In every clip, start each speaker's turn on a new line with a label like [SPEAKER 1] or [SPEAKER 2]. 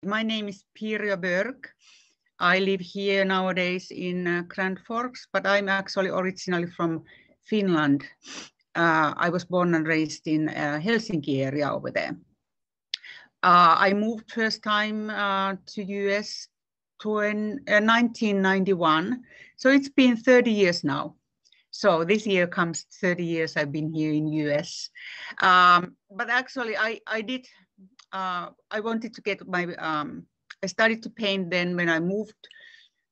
[SPEAKER 1] My name is Pirjo Berg. I live here nowadays in Grand Forks, but I'm actually originally from Finland. I was born and raised in Helsinki area over there. I moved first time to US in 1991. So it's been 30 years now. So this year comes 30 years I've been here in US. But actually I wanted to get my, I started to paint then when I moved.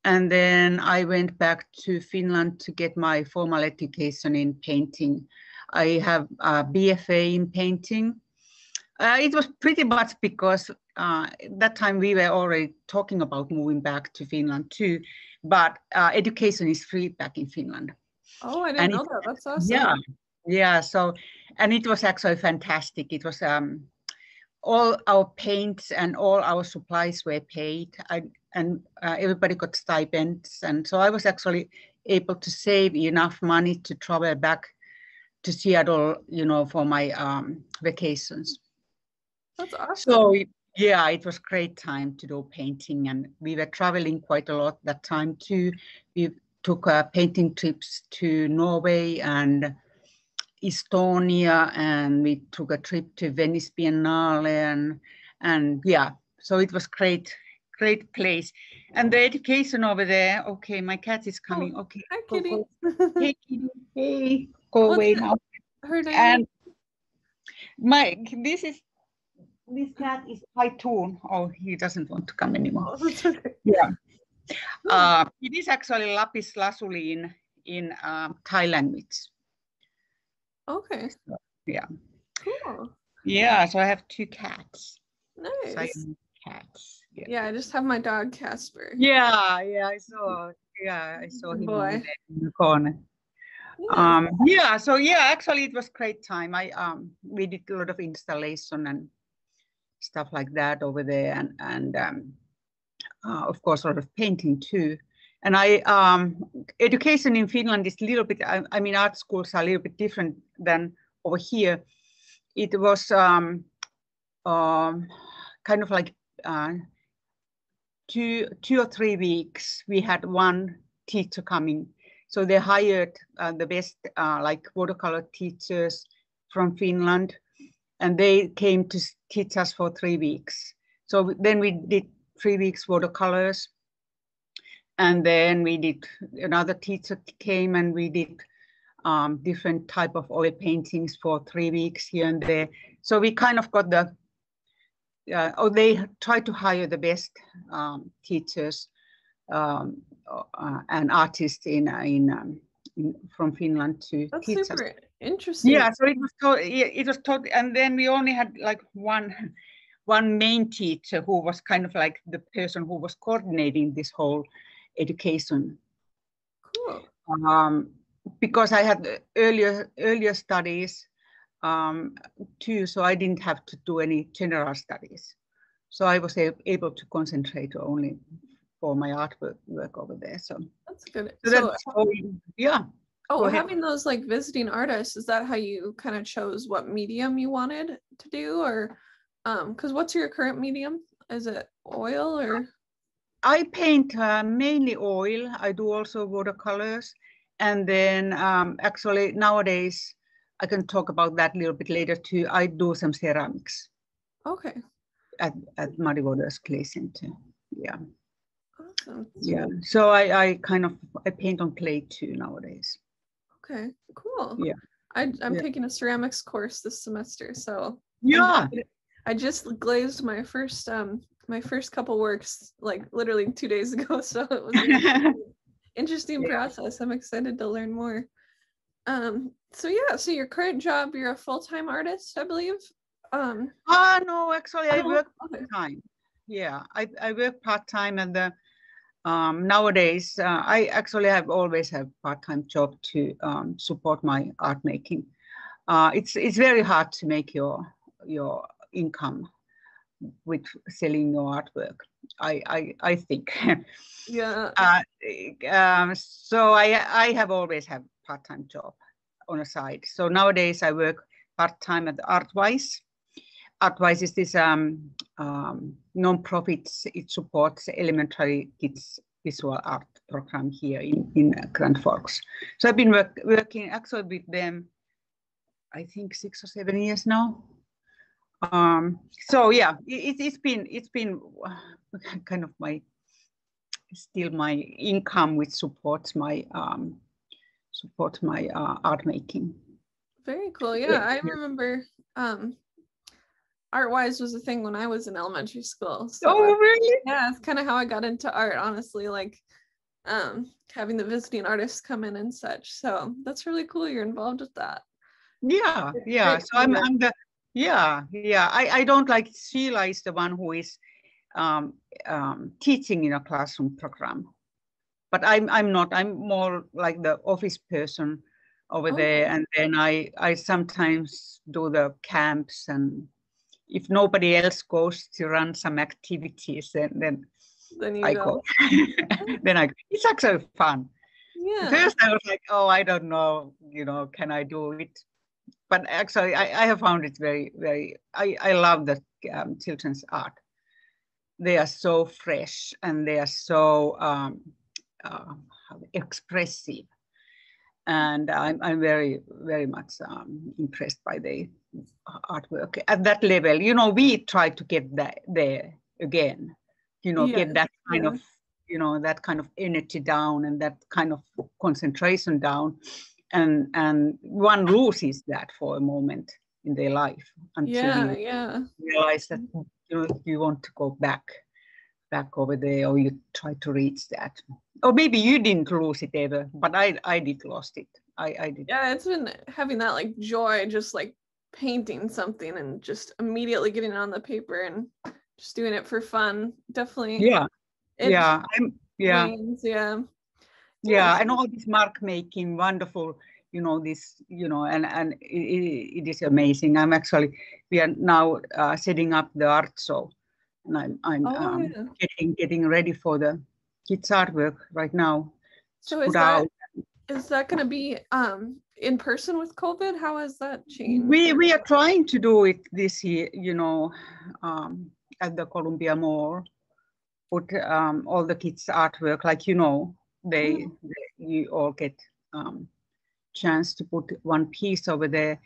[SPEAKER 1] And then I went back to Finland to get my formal education in painting. I have a BFA in painting. It was pretty much because that time we were already talking about moving back to Finland too, but education is free back in Finland.
[SPEAKER 2] Oh, I didn't know that. That's awesome.
[SPEAKER 1] Yeah. So, and it was actually fantastic. It was all our paints and all our supplies were paid, and everybody got stipends. And so I was actually able to save enough money to travel back to Seattle, you know, for my vacations.
[SPEAKER 2] That's awesome.
[SPEAKER 1] So yeah, it was great time to do painting, and we were traveling quite a lot that time too. We took painting trips to Norway and Estonia, and we took a trip to Venice Biennale, and yeah, so it was great place. And the education over there, okay, my cat is coming. Okay,
[SPEAKER 2] hi kitty.
[SPEAKER 1] Hey kitty, hey, go away now.
[SPEAKER 2] Her name?
[SPEAKER 1] And this cat is Haitoon. Oh, he doesn't want to come anymore.
[SPEAKER 2] Oh, that's okay.
[SPEAKER 1] Yeah. It is actually lapis lazuli in Thai language.
[SPEAKER 2] Okay.
[SPEAKER 1] So, yeah.
[SPEAKER 2] Cool.
[SPEAKER 1] Yeah, so I have 2 cats.
[SPEAKER 2] Nice.
[SPEAKER 1] So I have cats.
[SPEAKER 2] Yeah, I just have my dog Casper.
[SPEAKER 1] Yeah, I saw him over there in the corner.
[SPEAKER 2] Yeah.
[SPEAKER 1] So actually it was great time. We did a lot of installation and stuff like that over there, and of course a lot of painting too. And education in Finland is a little bit, I mean, art schools are a little bit different than over here. It was kind of like 2 or 3 weeks. We had one teacher coming. So they hired the best like watercolor teachers from Finland, and they came to teach us for 3 weeks. So then we did 3 weeks watercolors, and then we did, another teacher came and we did different type of oil paintings for 3 weeks here and there. So we kind of got they tried to hire the best teachers and artists from Finland to
[SPEAKER 2] That's
[SPEAKER 1] teach
[SPEAKER 2] super
[SPEAKER 1] us.
[SPEAKER 2] interesting.
[SPEAKER 1] Yeah, so it was totally, and then we only had like one main teacher who was kind of like the person who was coordinating this whole education.
[SPEAKER 2] Cool.
[SPEAKER 1] Because I had earlier studies too, so I didn't have to do any general studies. So I was able to concentrate only for my artwork over there. So
[SPEAKER 2] that's good.
[SPEAKER 1] Yeah.
[SPEAKER 2] Oh, having those like visiting artists, is that how you kind of chose what medium you wanted to do, or because what's your current medium? Is it oil or?
[SPEAKER 1] I paint mainly oil. I do also watercolors, and then actually nowadays I can talk about that a little bit later too. I do some ceramics.
[SPEAKER 2] Okay.
[SPEAKER 1] At Muddy Waters Clay Center. Yeah.
[SPEAKER 2] Awesome.
[SPEAKER 1] Yeah. So I paint on clay too nowadays.
[SPEAKER 2] Okay, cool.
[SPEAKER 1] Yeah.
[SPEAKER 2] I'm taking a ceramics course this semester, so
[SPEAKER 1] yeah.
[SPEAKER 2] I just glazed my first couple works like literally 2 days ago, so it was an interesting process. I'm excited to learn more. So your current job, you're a full-time artist, I believe.
[SPEAKER 1] No, actually I work part-time. Yeah, I work part-time, and the nowadays I actually have always had part-time job to support my art making. It's very hard to make your income with selling your artwork, I think.
[SPEAKER 2] Yeah.
[SPEAKER 1] So I have always had part-time job on a side. So nowadays I work part-time at Artwise. Artwise is this non-profits. It supports elementary kids visual art program here in Grand Forks. So I've been working actually with them, I think 6 or 7 years now. So yeah, it's been kind of still my income, which supports my art making.
[SPEAKER 2] Very cool. Yeah, I remember Artwise was a thing when I was in elementary school. So
[SPEAKER 1] oh, really?
[SPEAKER 2] yeah, it's kind of how I got into art, honestly, like having the visiting artists come in and such. So that's really cool you're involved with that.
[SPEAKER 1] Yeah. So I'm the I don't like Sheila is the one who is teaching in a classroom program, but I'm not. I'm more like the office person over there, and then I sometimes do the camps, and if nobody else goes to run some activities, then I go. It's actually fun.
[SPEAKER 2] Yeah.
[SPEAKER 1] First I was like, oh, I don't know, can I do it? But actually I have found it very, very, I love the children's art. They are so fresh and they are so expressive. And I'm very, very much impressed by the artwork at that level. We try to get that there again, get that kind of, that kind of energy down and that kind of concentration down. And one loses that for a moment in their life until you realize that you want to go back over there, or you try to reach that. Or maybe you didn't lose it ever, but I did lost it. I did.
[SPEAKER 2] Yeah, it's been having that like joy, just like painting something and just immediately getting it on the paper and just doing it for fun. Definitely.
[SPEAKER 1] Yeah.
[SPEAKER 2] Wanes, yeah.
[SPEAKER 1] And all this mark making, wonderful, this, and it is amazing. We are now setting up the art show, and I'm getting ready for the kids artwork right now.
[SPEAKER 2] So is that going to be in person with COVID? How has that changed?
[SPEAKER 1] We are trying to do it this year, at the Columbia Mall, put all the kids artwork, like, you all get chance to put one piece over there.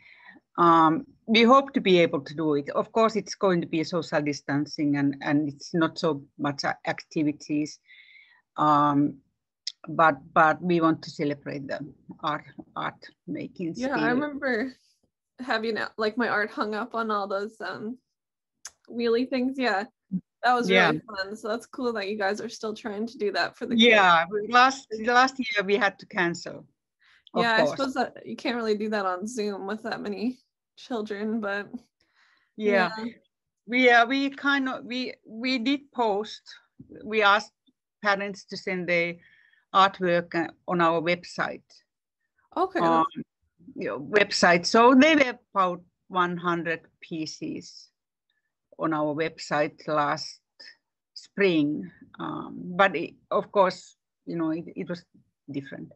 [SPEAKER 1] We hope to be able to do it. Of course, it's going to be social distancing and it's not so much activities, but we want to celebrate the art making.
[SPEAKER 2] Yeah, I remember having like my art hung up on all those wheelie things. Yeah, that was really fun. So that's cool that you guys are still trying to do that for the kids.
[SPEAKER 1] Last year we had to cancel.
[SPEAKER 2] Yeah, I suppose that you can't really do that on Zoom with that many children, but
[SPEAKER 1] we did post. We asked parents to send their artwork on our website.
[SPEAKER 2] Okay.
[SPEAKER 1] Website. So they were about 100 pieces on our website last spring, but of course, it was different.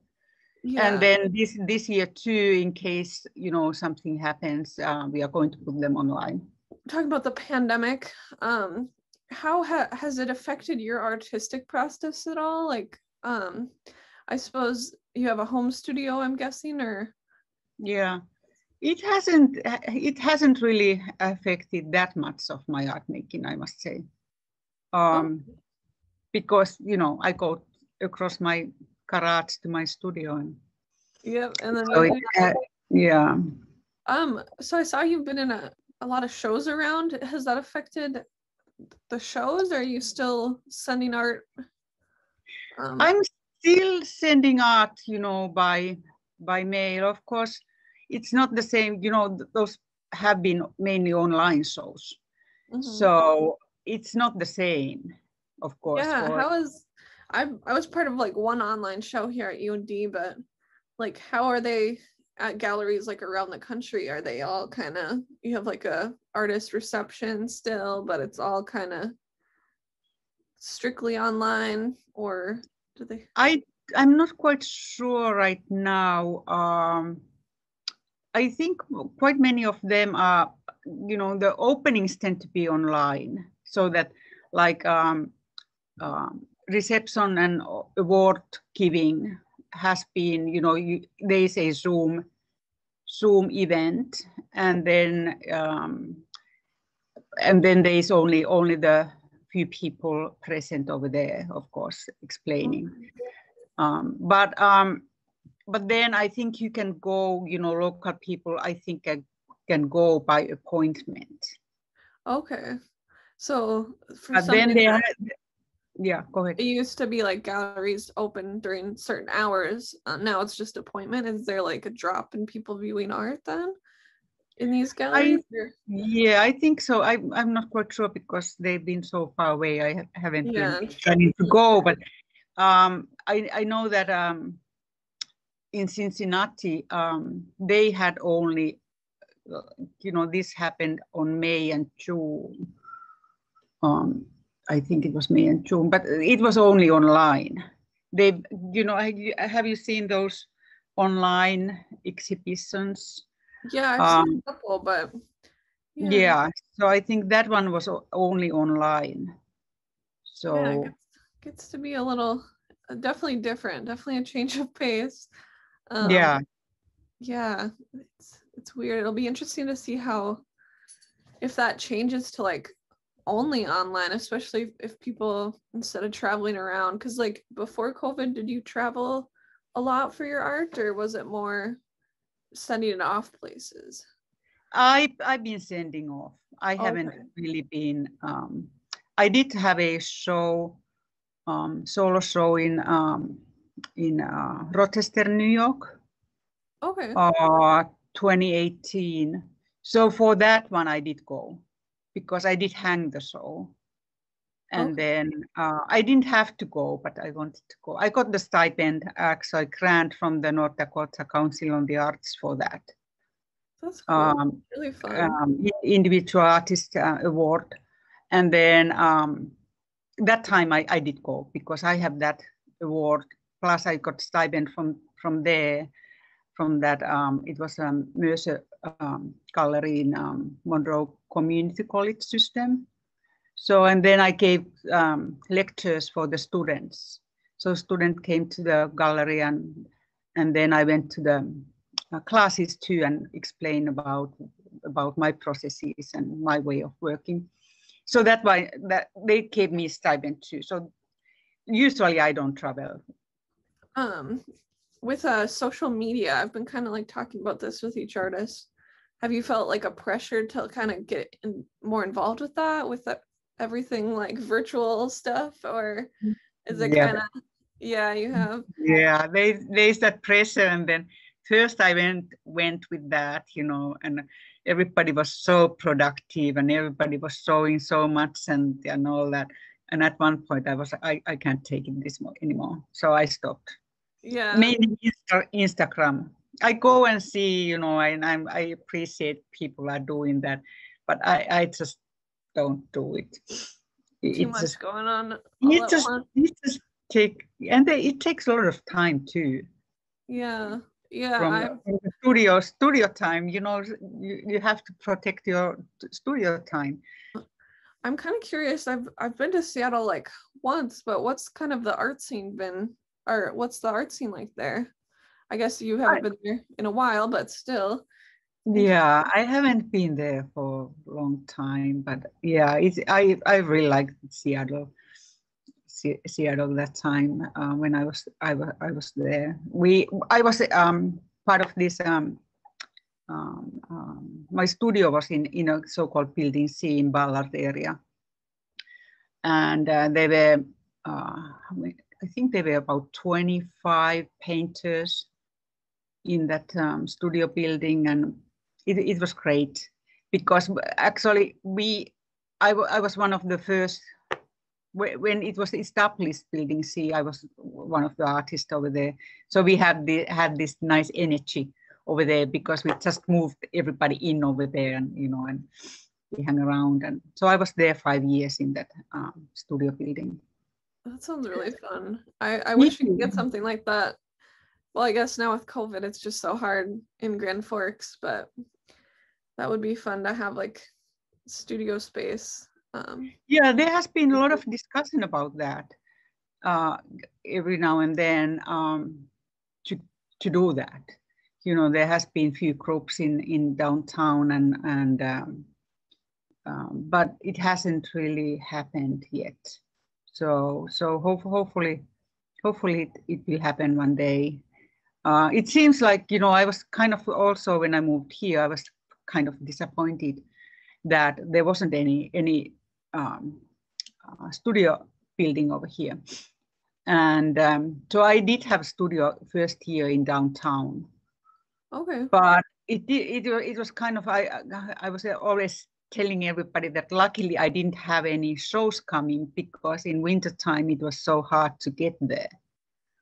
[SPEAKER 1] Yeah. And then this year too, in case something happens, we are going to put them online.
[SPEAKER 2] Talking about the pandemic, how has it affected your artistic process at all? Like, I suppose you have a home studio, I'm guessing, or?
[SPEAKER 1] Yeah, it hasn't really affected that much of my art making, I must say, because I go across my garage to my studio, and
[SPEAKER 2] and then so I saw you've been in a lot of shows around. Has that affected the shows? Or are you still sending art?
[SPEAKER 1] I'm still sending art, by mail. Of course, it's not the same. Those have been mainly online shows, so it's not the same, of course.
[SPEAKER 2] Yeah, I was part of like one online show here at UND, but like, how are they at galleries like around the country? Are they all kind of, you have like a artist reception still, but it's all kind of strictly online, or do they?
[SPEAKER 1] I'm not quite sure right now. I think quite many of them are, the openings tend to be online. so that like reception and award giving has been, there is a Zoom event, and then there is only the few people present over there, of course, explaining. But then I think you can go, local people, I think can go by appointment.
[SPEAKER 2] Okay. So for
[SPEAKER 1] but then they yeah, go ahead.
[SPEAKER 2] It used to be like galleries open during certain hours. Now it's just appointment. Is there like a drop in people viewing art then in these galleries?
[SPEAKER 1] Yeah, I think so. I'm not quite sure because they've been so far away. I haven't been planning to go, but I know that in Cincinnati they had only, this happened on May and June. I think it was May and June, but it was only online. They, have you seen those online exhibitions?
[SPEAKER 2] Yeah, I've seen a couple, but
[SPEAKER 1] yeah. So I think that one was only online. So
[SPEAKER 2] yeah, it gets to be a little definitely different, definitely a change of pace. Yeah, it's weird. It'll be interesting to see if that changes to like only online, especially if people, instead of traveling around, because like before COVID, did you travel a lot for your art, or was it more sending it off places?
[SPEAKER 1] I've been sending off. I haven't really been. I did have a show, solo show in Rochester, New York.
[SPEAKER 2] Okay.
[SPEAKER 1] 2018. So for that one, I did go because I did hang the show. And then I didn't have to go, but I wanted to go. I got the stipend, actually, grant from the North Dakota Council on the Arts for that.
[SPEAKER 2] That's cool. Really fun.
[SPEAKER 1] Individual Artist Award. And then that time I did go because I have that award. Plus I got stipend from there, from that. It was a Mercer gallery in Monroe Community College system. So, and then I gave lectures for the students. So students came to the gallery, and then I went to the classes too and explained about my processes and my way of working. So that's why that they gave me stipend too. So usually I don't travel.
[SPEAKER 2] With social media, I've been kind of like talking about this with each artist. Have you felt like a pressure to kind of get more involved with that, with everything like virtual stuff, or is it kind of, you have?
[SPEAKER 1] Yeah, there's that pressure, and then first I went with that, and everybody was so productive and everybody was showing so much and all that. And at one point I can't take it this anymore. So I stopped.
[SPEAKER 2] Yeah.
[SPEAKER 1] Mainly Instagram. I go and see, and I appreciate people are doing that, but I just don't do it.
[SPEAKER 2] Too much going on.
[SPEAKER 1] It just it takes a lot of time too.
[SPEAKER 2] Yeah.
[SPEAKER 1] From the studio time, you have to protect your studio time.
[SPEAKER 2] I'm kind of curious. I've been to Seattle like once, but what's kind of the art scene been, or what's the art scene like there? I guess you haven't been there in a while, but still.
[SPEAKER 1] Yeah, I haven't been there for a long time, but yeah, I really liked Seattle that time when I was there. I was part of this. My studio was in a so-called Building C in Ballard area, and they were. I think there were about 25 painters in that studio building, and it was great because actually I was one of the first. When it was established Building C, I was one of the artists over there. So we had this nice energy over there because we just moved everybody in over there, and and we hung around. And so I was there 5 years in that studio building.
[SPEAKER 2] That sounds really fun. I wish we could get something like that. Well, I guess now with COVID, it's just so hard in Grand Forks, but that would be fun to have like studio space
[SPEAKER 1] Yeah, there has been a lot of discussion about that every now and then to do that. You know, there has been few groups in downtown but it hasn't really happened yet. So hopefully it will happen one day. It seems like, you know, I was kind of also, when I moved here, I was kind of disappointed that there wasn't any studio building over here. And so I did have a studio first year in downtown.
[SPEAKER 2] Okay.
[SPEAKER 1] But it was kind of, I was always telling everybody that luckily I didn't have any shows coming, because in wintertime it was so hard to get there.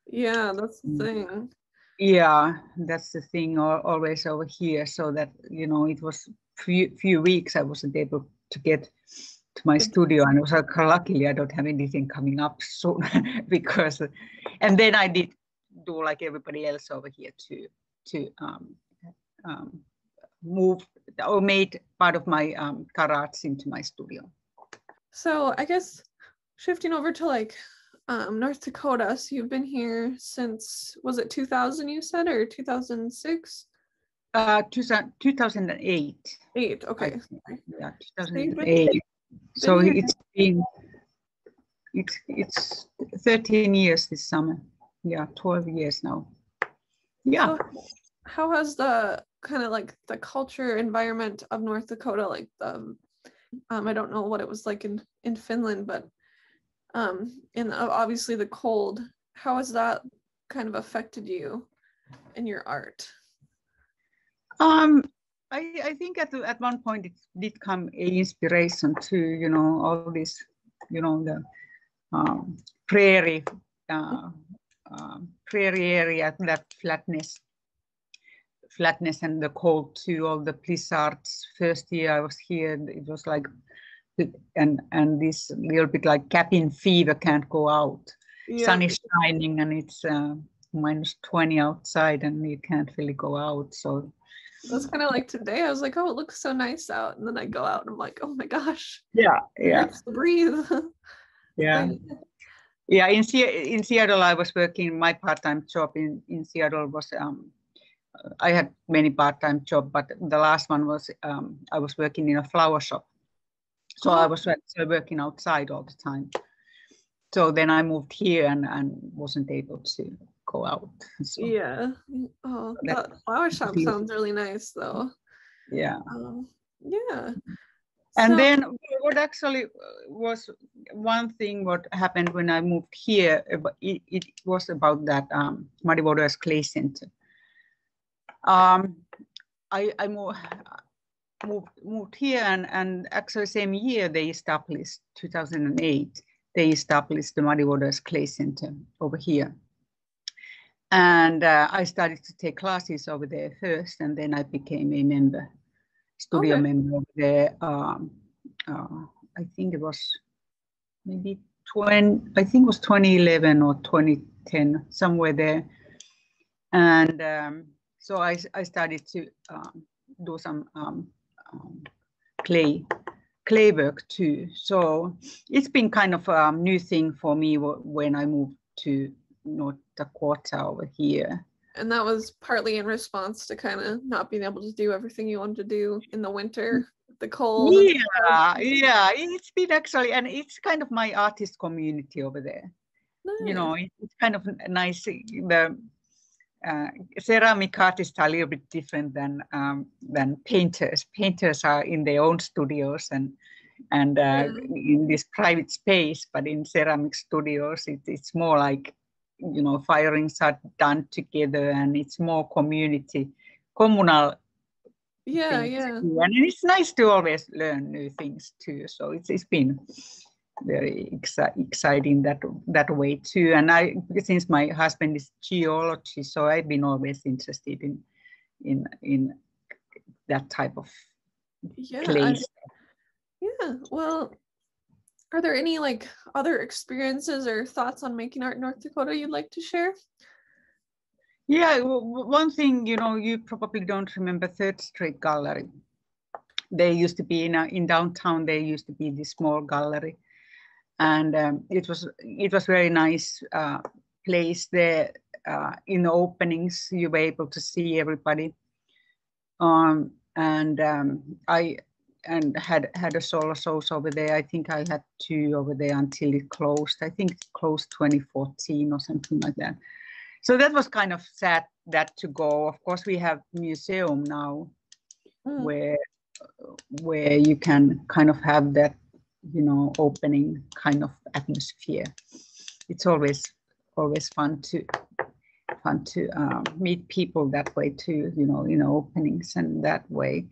[SPEAKER 2] Yeah, that's the thing.
[SPEAKER 1] Yeah, that's the thing always over here. So that, you know, it was few weeks I wasn't able to get to my studio, and it was like, luckily I don't have anything coming up soon because, and then I did do like everybody else over here to move or made part of my garage into my studio.
[SPEAKER 2] So I guess shifting over to like North Dakota, so you've been here since, was it 2000 you said, or 2006?
[SPEAKER 1] 2008.
[SPEAKER 2] 8, okay.
[SPEAKER 1] Yeah, 2008. So it's been, it's 13 years this summer. Yeah, 12 years now. Yeah.
[SPEAKER 2] So how has the kind of like the culture environment of North Dakota, like the I don't know what it was like in Finland, but in obviously the cold, how has that kind of affected you in your art?
[SPEAKER 1] I think at one point it did come a inspiration to, you know, all this, you know, the prairie area, that flatness and the cold too, all the blizzards. First year I was here, it was like, and this little bit like cabin fever, can't go out. Yeah. Sun is shining and it's minus 20 outside and you can't really go out. So
[SPEAKER 2] that's kind of like today. I was like, oh, it looks so nice out, and then I go out and I'm like, oh my gosh.
[SPEAKER 1] Yeah.
[SPEAKER 2] It hurts to breathe.
[SPEAKER 1] Yeah. Yeah, in Seattle, I was working, my part-time job in Seattle was, I had many part-time jobs, but the last one was, I was working in a flower shop. So I was working outside all the time. So then I moved here and wasn't able to go out. So,
[SPEAKER 2] yeah. Oh, that flower shop sounds really nice though.
[SPEAKER 1] Yeah.
[SPEAKER 2] Yeah.
[SPEAKER 1] And then what actually was one thing what happened when I moved here, it was about that Muddy Waters Clay Center. I moved here and actually same year they established, 2008, they established the Muddy Waters Clay Center over here. And I started to take classes over there first, and then I became a member. Studio member over there. I think it was maybe 2011 or 2010, somewhere there. And so I started to do some clay work too. So it's been kind of a new thing for me when I moved to North Dakota over here.
[SPEAKER 2] And that was partly in response to kind of not being able to do everything you wanted to do in the winter, the cold.
[SPEAKER 1] Yeah, it's been actually, and it's kind of my artist community over there. Nice. You know, it's kind of nice. The ceramic artists are a little bit different than painters. Painters are in their own studios and in this private space, but in ceramic studios, it's more like, you know, firings are done together and it's more communal.
[SPEAKER 2] Yeah.
[SPEAKER 1] And it's nice to always learn new things too. So it's been very exciting that way too. And since my husband is geology, so I've been always interested in that type of place.
[SPEAKER 2] Yeah. Well, are there any like other experiences or thoughts on making art in North Dakota you'd like to share?
[SPEAKER 1] Yeah, one thing, you know, you probably don't remember Third Street Gallery. They used to be in downtown. There used to be this small gallery, and it was very nice place there. In the openings, you were able to see everybody. I had a solo shows over there. I think I had 2 over there until it closed. I think it closed 2014 or something like that. So that was kind of sad that to go. Of course, we have museum now where you can kind of have that, opening kind of atmosphere. It's always fun to meet people that way too, in openings and that way.